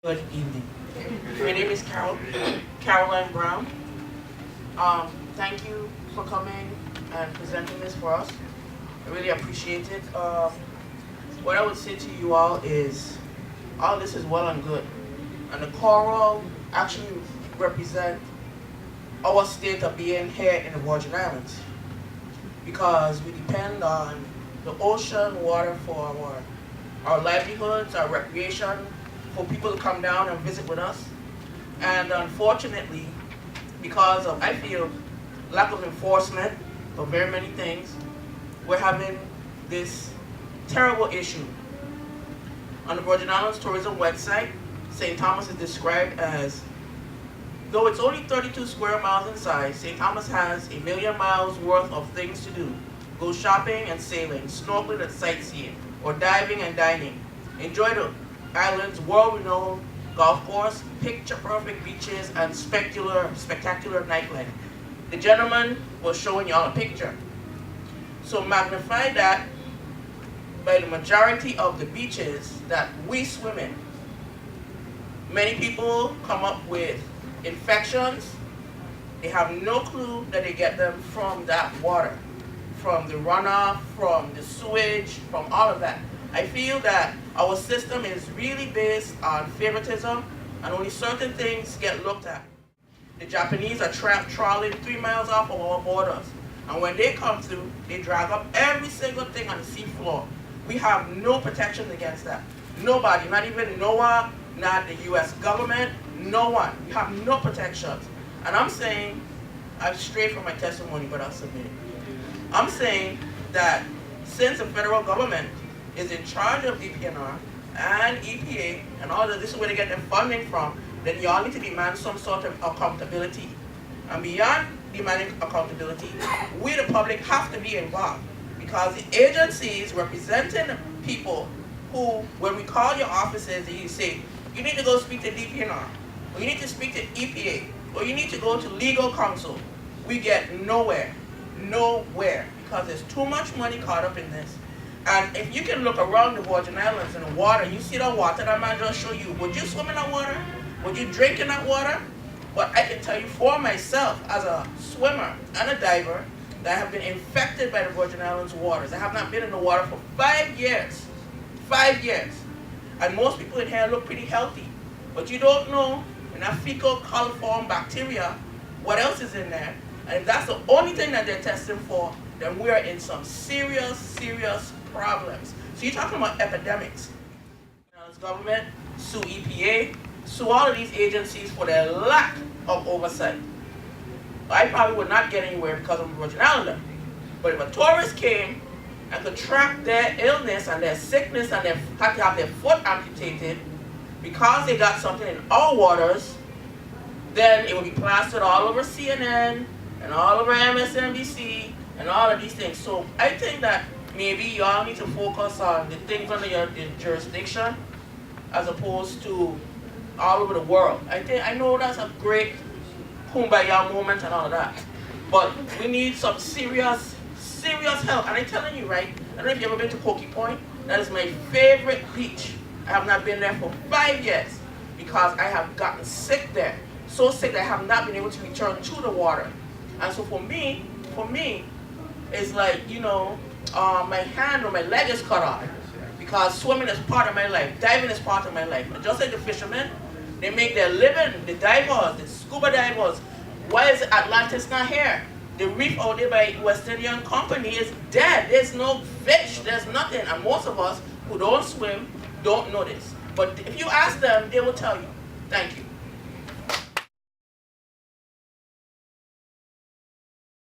Good evening. My name is Caroline Browne. Thank you for coming and presenting this for us. I really appreciate it. What I would say to you all is, all this is well and good, and the coral actually represent our state of being here in the Virgin Islands, because we depend on the ocean water for our livelihoods, our recreation, for people to come down and visit with us. And unfortunately, because of, I feel, lack of enforcement for very many things, we're having this terrible issue. On the Virgin Islands tourism website, St. Thomas is described as, though it's only 32 square miles in size, St. Thomas has 1,000,000 miles worth of things to do. Go shopping and sailing, snorkeling and sightseeing, or diving and dining. Enjoy the island's world-renowned golf course, picture-perfect beaches, and spectacular nightlife. The gentleman was showing y'all a picture. So magnify that by the majority of the beaches that we swim in. Many people come up with infections. They have no clue that they get them from that water, from the runoff, from the sewage, from all of that. I feel that our system is really based on favoritism, and only certain things get looked at. The Japanese are trawling 3 miles off of our borders, and when they come through, they drag up every single thing on the seafloor. We have no protection against that. Nobody, not even NOAA, not the US government, no one. We have no protections. And I'm saying, I'm straight from my testimony, but I'll submit it. I'm saying that since the federal government is in charge of DPNR and EPA and all of this is where they get their funding from, then y'all need to demand some sort of accountability. And beyond demanding accountability, we the public have to be involved, because the agencies representing people who, when we call your offices, you say, you need to go speak to DPNR, or you need to speak to EPA, or you need to go to legal counsel, we get nowhere, because there's too much money caught up in this. And if you can look around the Virgin Islands in the water, you see the water that man just show you. Would you swim in that water? Would you drink in that water? But I can tell you for myself, as a swimmer and a diver, that I have been infected by the Virgin Islands waters. I have not been in the water for 5 years. 5 years. And most people in here look pretty healthy. But you don't know, in that fecal coliform bacteria, what else is in there. And if that's the only thing that they're testing for, then we're in some serious problems. So you're talking about epidemics. The government sue EPA, sue all of these agencies for their lack of oversight. I probably would not get anywhere because I'm a Virgin Islander. But if a tourist came and could track their illness and their sickness and had to have their foot amputated because they got something in our waters, then it would be plastered all over CNN and all over MSNBC and all of these things. So I think that maybe y'all need to focus on the things under your jurisdiction as opposed to all over the world. I know that's a great kumbaya moment and all of that, but we need some serious help. And I'm telling you, right, I don't know if you've ever been to Pokey Point. That is my favorite beach. I have not been there for 5 years because I have gotten sick there. So sick that I have not been able to return to the water. And so for me, it's like, you know, my hand or my leg is cut off, because swimming is part of my life, diving is part of my life. But just like the fishermen, they make their living, the divers, the scuba divers. Why is Atlantis not here? The reef out there by West Indian Company is dead. There's no fish, there's nothing. And most of us who don't swim don't know this. But if you ask them, they will tell you. Thank you.